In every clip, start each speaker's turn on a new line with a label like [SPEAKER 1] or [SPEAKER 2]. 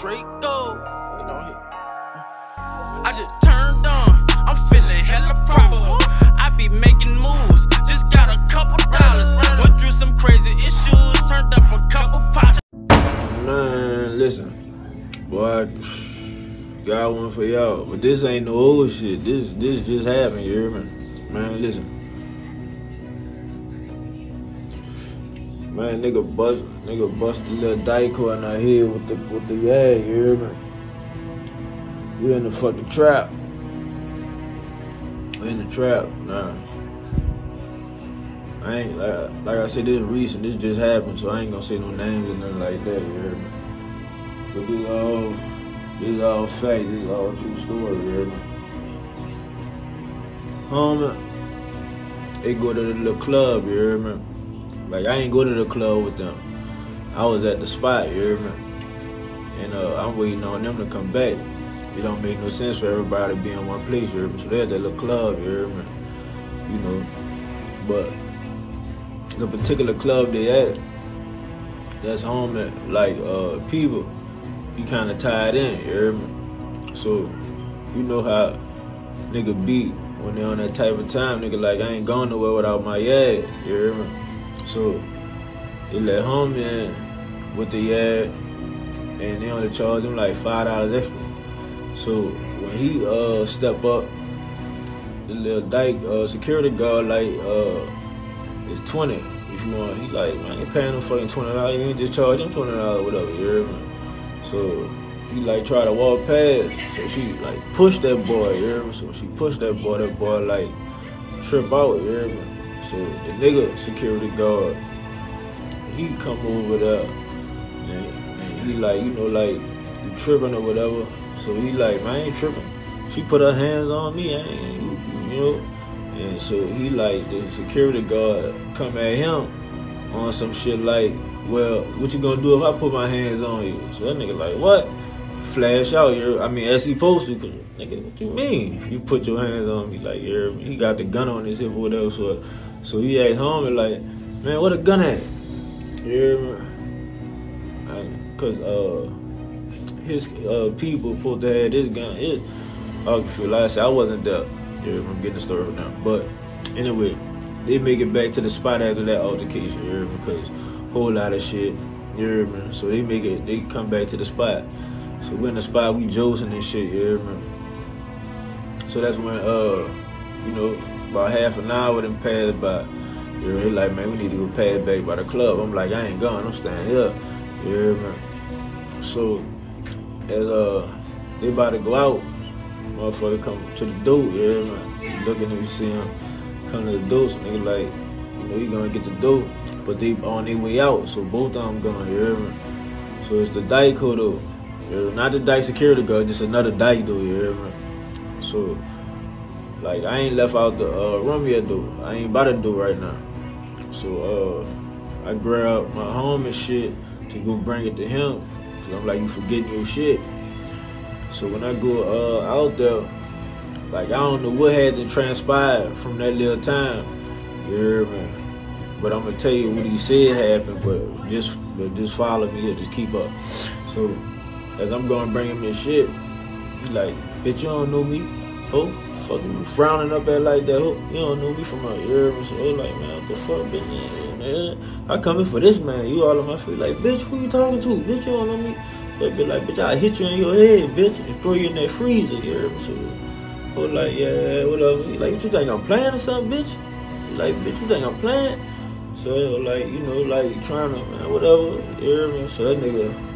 [SPEAKER 1] Draco. You know him. I just turned on. I'm feeling hella proper. I be making moves. Just got a couple dollars. Went through some crazy issues. Turned up a couple pots.
[SPEAKER 2] Man, listen, boy, got one for y'all. But this ain't no old shit. This just happened. You hear me? Man, listen. Man, nigga bust a little Dyco in our head with the yag, you hear me? We in the fucking trap. We in the trap, nah. I ain't, like I said, this recent, this just happened, so I ain't gonna say no names or nothing like that, you hear me? But this all fact, this is all true story, you hear me? Homie, they go to the little club, you hear me? Like, I ain't go to the club with them. I was at the spot, you hear me? And I'm waiting on them to come back. It don't make no sense for everybody to be in one place, you hear me? So they at that little club, you hear me? You know, but the particular club they at, that's home at, like, people, he kinda tied in, you hear me? So, you know how nigga beat when they on that type of time, nigga like, I ain't going nowhere without my yag, you hear me? So, they let homie in with the yag, and they only charge him like $5 extra. So, when he step up, the little dyke security guard like, it's 20 if you want. He like, man, I ain't paying no fucking $20, you ain't just charge him $20, whatever, you hear me? So, he like try to walk past, so she like pushed that boy, you hear me? So she pushed that boy like trip out, you hear me? So the nigga security guard, he come over there and he like, you know, like, you tripping or whatever. So he like, man, I ain't tripping. She put her hands on me, I ain't, you know. And so he like, the security guard come at him on some shit like, well, what you gonna do if I put my hands on you? So that nigga like, what? Flash out, I mean, as he supposed to, cause nigga, what you mean? You put your hands on me, like, he got the gun on his hip or whatever, so he asked homie like, man, what a gun at? You hear me? Cause his people supposed to have this gun. Like I said, I wasn't there. You hear me? I'm getting the story right now. But anyway, they make it back to the spot after that altercation, you hear me? Cause whole lot of shit, you hear me? So they come back to the spot. So we in the spot, we josing and shit, you hear me? So that's when, you know, about half an hour then passed by. You hear me? They like, man, we need to go pass back by the club. I'm like, I ain't going, I'm staying here. You hear me? So, as they about to go out, motherfucker come to the door, you hear me? Looking and we see him come to the door, so nigga like, you know, he gonna get the door, but they on their way out, so both of them going, you hear me? So it's the Dyco though. Not the dyke security guard, just another dyke though, you hear me? So, like, I ain't left out the room yet though. I ain't by the door right now. So, I grab my home and shit to go bring it to him. Cause I'm like, you forgetting your shit. So when I go out there, like, I don't know what had to transpire from that little time, you hear me? But I'm gonna tell you what he said happened, but just follow me or just keep up. So, as I'm gonna bring him this shit, he like, bitch, you don't know me, oh, fucking frowning up at like that, oh, you don't know me from my ear, so like, man, what the fuck, bitch, man, I come in for this, man, you all on my feet, like, bitch, who you talking to, bitch, you don't know me, that bitch like, bitch, I hit you in your head, bitch, and throw you in that freezer, you hear me, so, oh, like, yeah, whatever, he like, what you think, I'm playing or something, bitch, he like, bitch, you think I'm playing, so, like, you know, like, trying to, man, whatever, you hear me, so that nigga,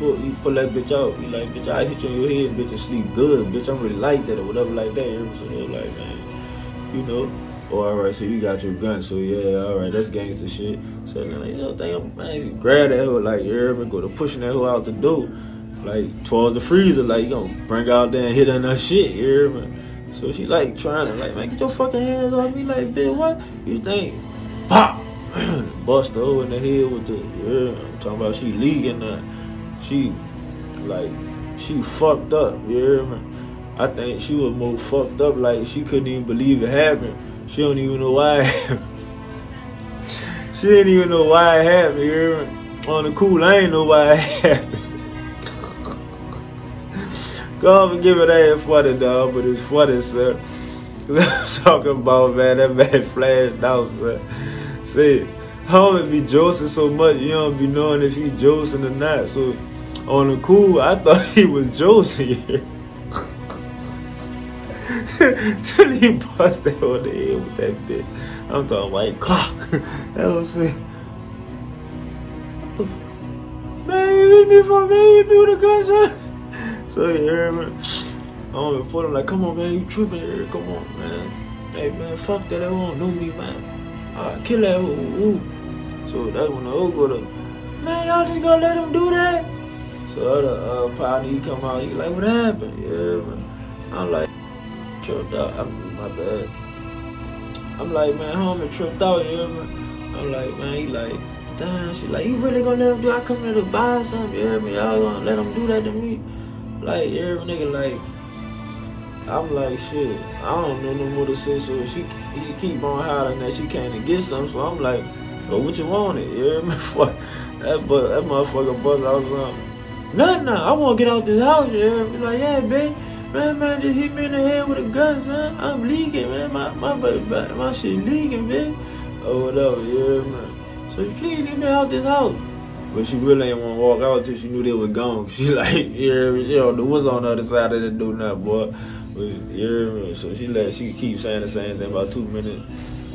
[SPEAKER 2] you pull that bitch out, you like, bitch, I hit you in your head, bitch, and sleep good, bitch, I'm really like that, or whatever like that, you know? So they're like, man, you know, oh, alright, so you got your gun, so yeah, alright, that's gangster shit. So then, like, you know, man, grab that hoe, like, you hear me, go to pushing that hoe out the door, like, towards the freezer, like, you gonna bring out there and hit on her shit, you hear me? So she, like, trying to, like, man, get your fucking hands off me, like, bitch, what? You think? Pop! Bust the hoe in the head with the, you hear me? I'm talking about she leaking now. She fucked up, you hear me? I think she was more fucked up, like she couldn't even believe it happened. She don't even know why it happened. She didn't even know why it happened, you hear me? On the cool, I ain't know why it happened. Go on and give it ain't funny, dog, but it's funny, sir. I'm talking about, man, that man flashed out, sir. See, homie be joking so much, you don't be knowing if he joking or not. So, on the cool, I thought he was joking. Till he busted on the head with that bitch. I'm talking white clock. That was it. Man, you hit me for me, you hit me with a gun, son. So you hear me? I'm before them like, come on, man, you tripping here, come on, man. Hey, man, fuck that, they won't know me, man. Kill that ooh. So that's when the old go to, man, y'all just gonna let him do that? So other partner, he come out, he like, what happened? Yeah, man. I'm like, tripped out. My bad. I'm like, man, homie tripped out, you hear me? I'm like, man, he like, damn, she like, you really gonna let him do? I come here to buy something, you hear me? Y'all gonna let him do that to me? Like, you hear me, nigga, like, I'm like, shit, I don't know no more to say, so he keep on hollering that she came to get something, so I'm like, well, what you wanted, you hear me? Fuck, that motherfucker buzz out something. Nothing, I wanna get out this house, you hear me? Like, yeah, bitch. Man, just hit me in the head with a gun, son. I'm leaking, man. My shit leaking, man. Or whatever, yeah, man. So please leave me out this house. But she really ain't want to walk out till she knew they was gone. She like, yeah, you know, what's on the other side of the door now, boy. But, yeah, so she keep saying the same thing about 2 minutes.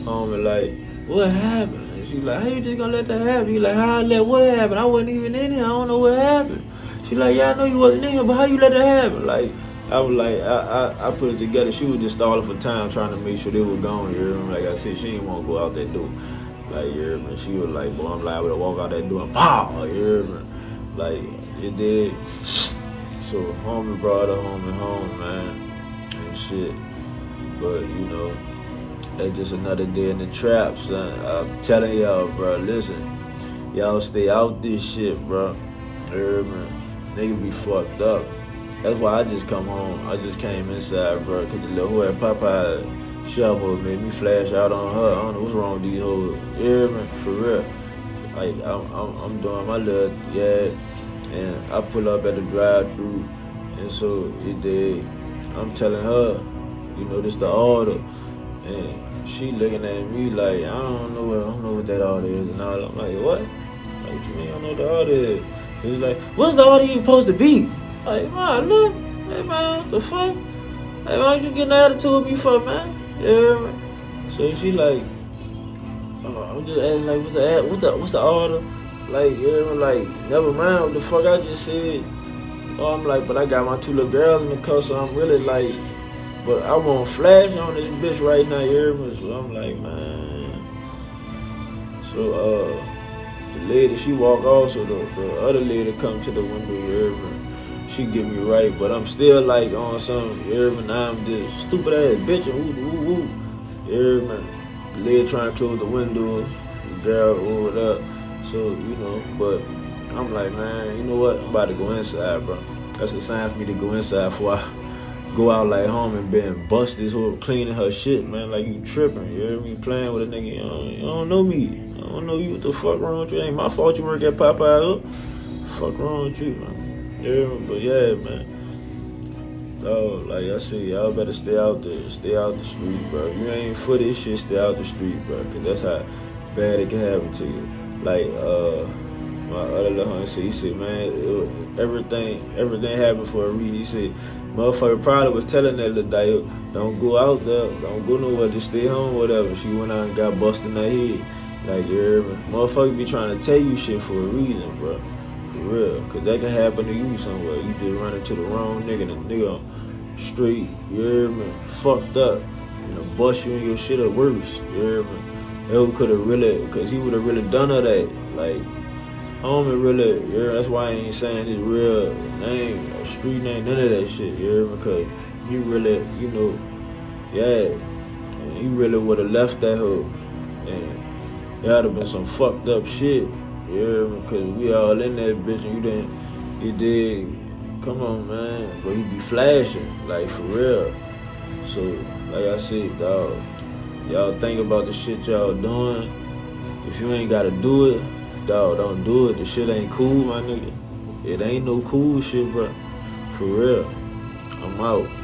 [SPEAKER 2] And like, what happened? And she like, how you just gonna let that happen? You like, how I let what happen? I wasn't even in here. I don't know what happened. She like, yeah, I know you wasn't in here, but how you let that happen? Like, I was like, I put it together. She was just stalling for time, trying to make sure they were gone. You hear me? Like I said, she didn't want to go out that door. Like, you hear me? She was like, boy, I'm liable to walk out that door and pow. You hear me? Like, it did. So, homie brought her home, man, and shit. But, you know, that's just another day in the trap, son. I'm telling y'all, bro, listen. Y'all stay out this shit, bro. You hear me? Nigga be fucked up. That's why I just come home. I just came inside, bro, because the little hoe at Popeye shovel made me flash out on her. I don't know what's wrong with these hoes. You hear me? For real. Like, I'm doing my little, and I pull up at the drive-thru, and so it did. I'm telling her, you know, this the order, and she looking at me like, I don't know what that order is, and all. I'm like, what? Like, what you mean I don't know what the order is? He's like, what's the order you supposed to be? Like, man, look, hey, man, what the fuck? Hey, why you getting an attitude with me for, man? Yeah, so she like, I'm just asking, like, what's the order? Like, yeah, like, never mind what the fuck I just said. Oh, I'm like, but I got my 2 little girls in the car, so I'm really like, but I want to flash on this bitch right now, you hear me? So I'm like, man. So, the lady, she walk off, so the other lady come to the window, you hear me? She get me right, but I'm still like on some, you hear me? Now I'm just stupid ass bitch and woo. You hear me? The lady trying to close the window, the girl rolled up. So, you know, but I'm like, man, you know what? I'm about to go inside, bro. That's a sign for me to go inside before I go out like home and been bust this whole cleaning her shit, man. Like, you tripping, you hear me? Playing with a nigga, you don't know me. I don't know you. What the fuck wrong with you? It ain't my fault you work at Popeye. Fuck wrong with you, man. Yeah, but yeah, man. Dog, like I said, y'all better stay out there. Stay out the street, bro. If you ain't for this shit, stay out the street, bro. Cause that's how bad it can happen to you. Like, my other little homie said, he said, man, everything happened for a reason. He said, motherfucker probably was telling that little guy, don't go out there, don't go nowhere, just stay home, whatever. She went out and got busted in her head. Like, you hear me? Motherfucker be trying to tell you shit for a reason, bro. For real, cause that can happen to you somewhere. You just run into the wrong nigga, and the nigga straight, you hear me, fucked up, you know, bust you in your shit or worse, you hear me. He could have really, cause he would have really done all that. Like, homie really, yeah, that's why I ain't saying his real name, or street name, none of that shit, you hear me, cause he really, you know, yeah, and he really would have left that hoe, and there would have been some fucked up shit. Yeah, because we all in that bitch and you did, come on, man. But he be flashing, like, for real. So, like I said, dog, y'all think about the shit y'all doing. If you ain't gotta do it, dog, don't do it. The shit ain't cool, my nigga. It ain't no cool shit, bro. For real. I'm out.